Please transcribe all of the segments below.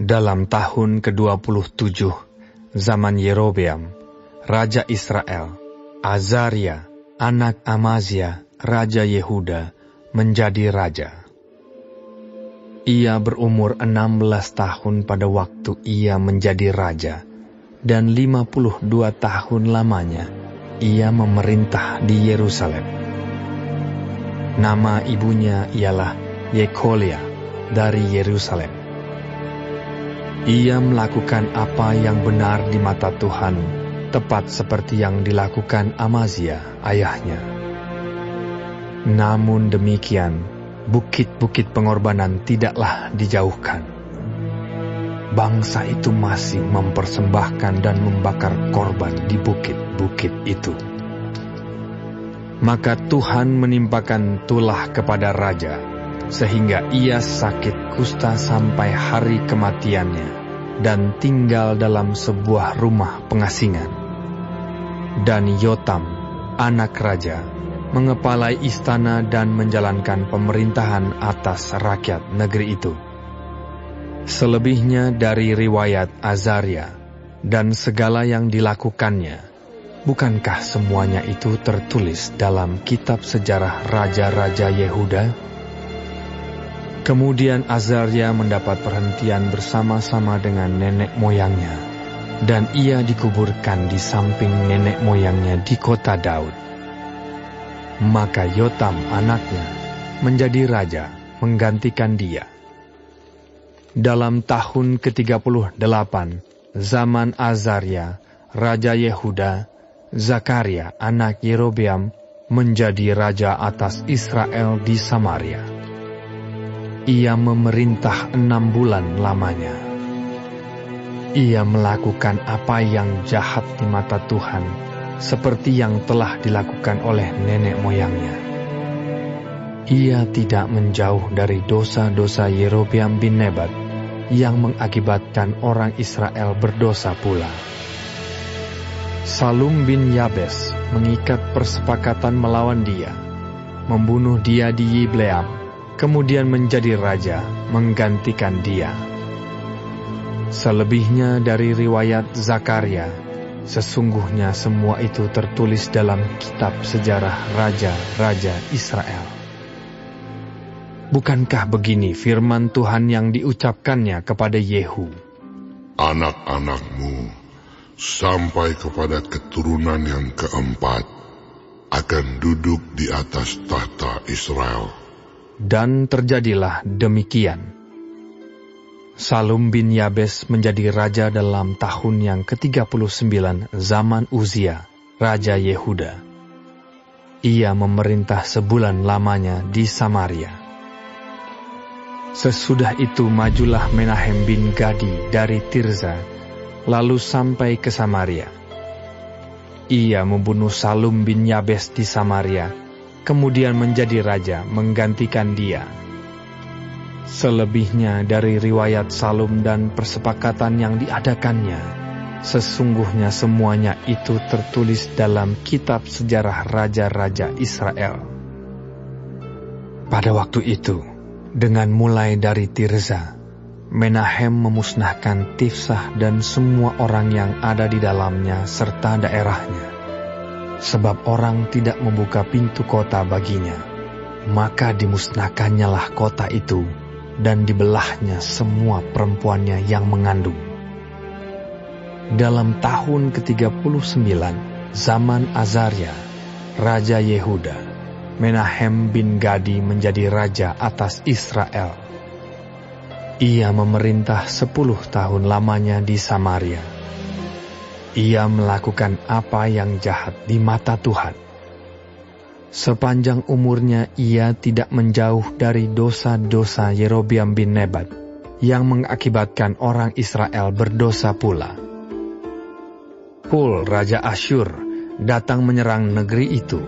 Dalam tahun ke-27 zaman Yerobeam, Raja Israel, Azaria, anak Amazia, Raja Yehuda, menjadi raja. Ia berumur 16 tahun pada waktu ia menjadi raja, dan 52 tahun lamanya ia memerintah di Yerusalem. Nama ibunya ialah Yekolia dari Yerusalem. Ia melakukan apa yang benar di mata Tuhan, tepat seperti yang dilakukan Amazia, ayahnya. Namun demikian, bukit-bukit pengorbanan tidaklah dijauhkan. Bangsa itu masih mempersembahkan dan membakar korban di bukit-bukit itu. Maka Tuhan menimpakan tulah kepada raja, sehingga ia sakit kusta sampai hari kematiannya, dan tinggal dalam sebuah rumah pengasingan. Dan Yotam, anak raja, mengepalai istana dan menjalankan pemerintahan atas rakyat negeri itu. Selebihnya dari riwayat Azaria dan segala yang dilakukannya, bukankah semuanya itu tertulis dalam kitab sejarah raja-raja Yehuda? Kemudian Azaria mendapat perhentian bersama-sama dengan nenek moyangnya, dan ia dikuburkan di samping nenek moyangnya di kota Daud. Maka Yotam anaknya menjadi raja menggantikan dia. Dalam tahun ke-38 zaman Azaria, Raja Yehuda, Zakaria anak Yerobeam menjadi raja atas Israel di Samaria. Ia memerintah 6 bulan lamanya. Ia melakukan apa yang jahat di mata Tuhan, seperti yang telah dilakukan oleh nenek moyangnya. Ia tidak menjauh dari dosa-dosa Yerobeam bin Nebat, yang mengakibatkan orang Israel berdosa pula. Salum bin Yabes mengikat persepakatan melawan dia, membunuh dia di Yibleam, kemudian menjadi raja menggantikan dia. Selebihnya dari riwayat Zakaria, sesungguhnya semua itu tertulis dalam kitab sejarah raja-raja Israel. Bukankah begini firman Tuhan yang diucapkannya kepada Yehu? Anak-anakmu sampai kepada keturunan yang keempat akan duduk di atas tahta Israel. Dan terjadilah demikian. Salum bin Yabes menjadi raja dalam tahun yang ke-39 zaman Uzia, Raja Yehuda. Ia memerintah sebulan lamanya di Samaria. Sesudah itu majulah Menahem bin Gadi dari Tirza, lalu sampai ke Samaria. Ia membunuh Salum bin Yabes di Samaria, kemudian menjadi raja menggantikan dia. Selebihnya dari riwayat Salum dan persepakatan yang diadakannya, sesungguhnya semuanya itu tertulis dalam kitab sejarah raja-raja Israel. Pada waktu itu, dengan mulai dari Tirza, Menahem memusnahkan Tifsah dan semua orang yang ada di dalamnya serta daerahnya, sebab orang tidak membuka pintu kota baginya. Maka dimusnahkannyalah kota itu, dan dibelahnya semua perempuannya yang mengandung. Dalam tahun ke-39 zaman Azaria, Raja Yehuda, Menahem bin Gadi menjadi raja atas Israel. Ia memerintah 10 tahun lamanya di Samaria. Ia melakukan apa yang jahat di mata Tuhan. Sepanjang umurnya ia tidak menjauh dari dosa-dosa Yerobeam bin Nebat, yang mengakibatkan orang Israel berdosa pula. Pul, Raja Asyur, datang menyerang negeri itu.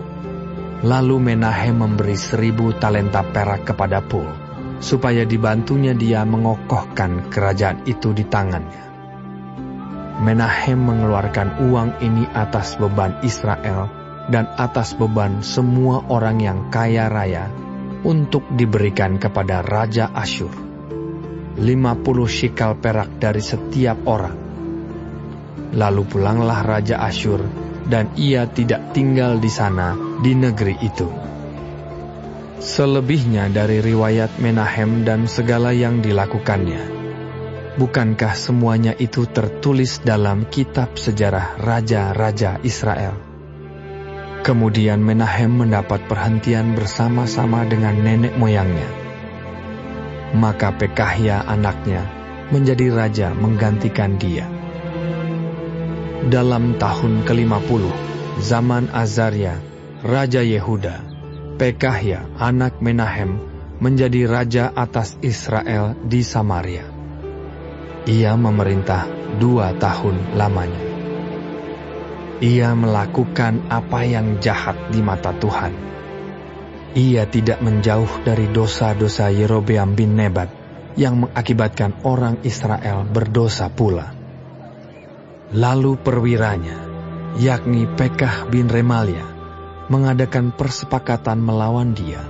Lalu Menahem memberi 1000 talenta perak kepada Pul, supaya dibantunya dia mengokohkan kerajaan itu di tangannya. Menahem mengeluarkan uang ini atas beban Israel dan atas beban semua orang yang kaya raya untuk diberikan kepada Raja Asyur. 50 shikal perak dari setiap orang. Lalu pulanglah Raja Asyur, dan ia tidak tinggal di sana, di negeri itu. Selebihnya dari riwayat Menahem dan segala yang dilakukannya, bukankah semuanya itu tertulis dalam kitab sejarah raja-raja Israel? Kemudian Menahem mendapat perhentian bersama-sama dengan nenek moyangnya. Maka Pekahya anaknya menjadi raja menggantikan dia. Dalam tahun ke-50, zaman Azaria, Raja Yehuda, Pekahya anak Menahem menjadi raja atas Israel di Samaria. Ia memerintah 2 tahun lamanya. Ia melakukan apa yang jahat di mata Tuhan. Ia tidak menjauh dari dosa-dosa Yerobeam bin Nebat yang mengakibatkan orang Israel berdosa pula. Lalu perwiranya, yakni Pekah bin Remalia, mengadakan persepakatan melawan dia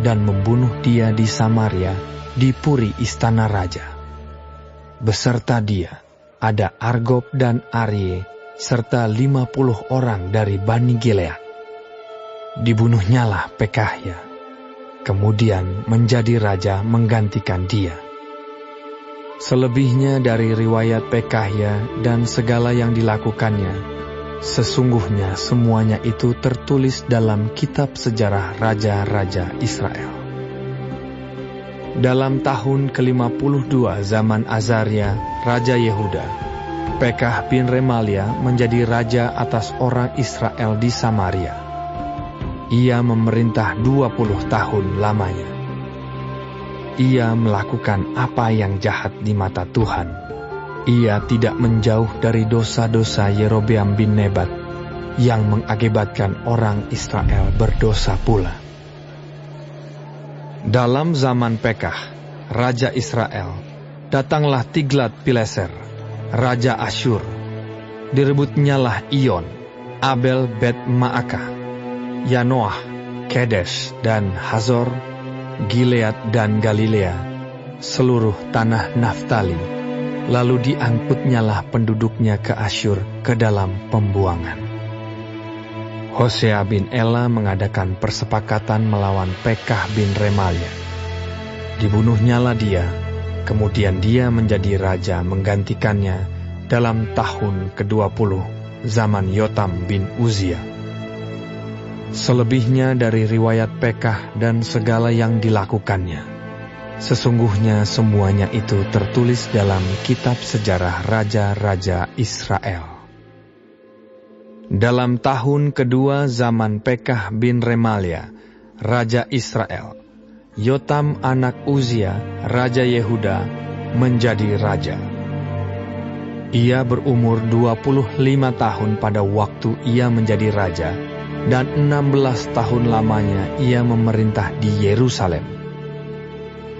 dan membunuh dia di Samaria, di puri istana raja. Beserta dia ada Argob dan Arie, serta 50 orang dari Bani Gilead. Dibunuhnyalah Pekahya, kemudian menjadi raja menggantikan dia. Selebihnya dari riwayat Pekahya dan segala yang dilakukannya, sesungguhnya semuanya itu tertulis dalam kitab sejarah raja-raja Israel. Dalam tahun ke-52 zaman Azaria, Raja Yehuda, Pekah bin Remalia menjadi raja atas orang Israel di Samaria. Ia memerintah 20 tahun lamanya. Ia melakukan apa yang jahat di mata Tuhan. Ia tidak menjauh dari dosa-dosa Yerobeam bin Nebat yang mengakibatkan orang Israel berdosa pula. Dalam zaman Pekah, Raja Israel, datanglah Tiglat-Pileser, Raja Asyur. Direbutnyalah Iyon, Abel Bet-Maakah, Yanoah, Kedesh dan Hazor, Gilead dan Galilea, seluruh tanah Naftali. Lalu diangkutnyalah penduduknya ke Asyur ke dalam pembuangan. Hosea bin Ela mengadakan persepakatan melawan Pekah bin Remalia. Dibunuhnyalah dia, kemudian dia menjadi raja menggantikannya dalam tahun ke-20 zaman Yotam bin Uzia. Selebihnya dari riwayat Pekah dan segala yang dilakukannya, sesungguhnya semuanya itu tertulis dalam kitab sejarah raja-raja Israel. Dalam tahun kedua zaman Pekah bin Remalia, Raja Israel, Yotam anak Uzia, Raja Yehuda, menjadi raja. Ia berumur 25 tahun pada waktu ia menjadi raja, dan 16 tahun lamanya ia memerintah di Yerusalem.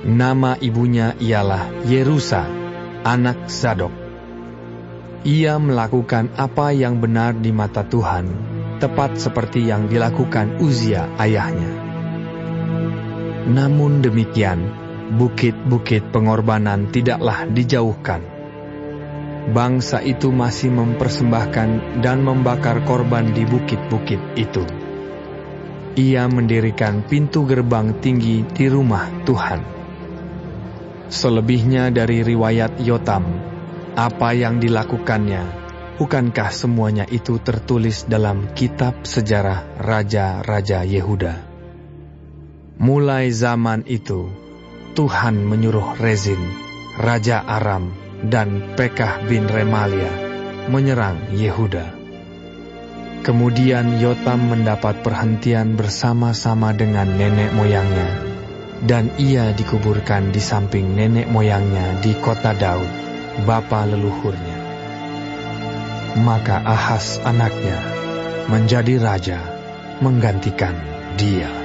Nama ibunya ialah Yerusa, anak Zadok. Ia melakukan apa yang benar di mata Tuhan, tepat seperti yang dilakukan Uzia ayahnya. Namun demikian, bukit-bukit pengorbanan tidaklah dijauhkan. Bangsa itu masih mempersembahkan dan membakar korban di bukit-bukit itu. Ia mendirikan pintu gerbang tinggi di rumah Tuhan. Selebihnya dari riwayat Yotam, apa yang dilakukannya, bukankah semuanya itu tertulis dalam kitab sejarah raja-raja Yehuda? Mulai zaman itu, Tuhan menyuruh Rezin, Raja Aram, dan Pekah bin Remalia menyerang Yehuda. Kemudian Yotam mendapat perhentian bersama-sama dengan nenek moyangnya, dan ia dikuburkan di samping nenek moyangnya di kota Daud, bapa leluhurnya. Maka Ahaz anaknya menjadi raja menggantikan dia.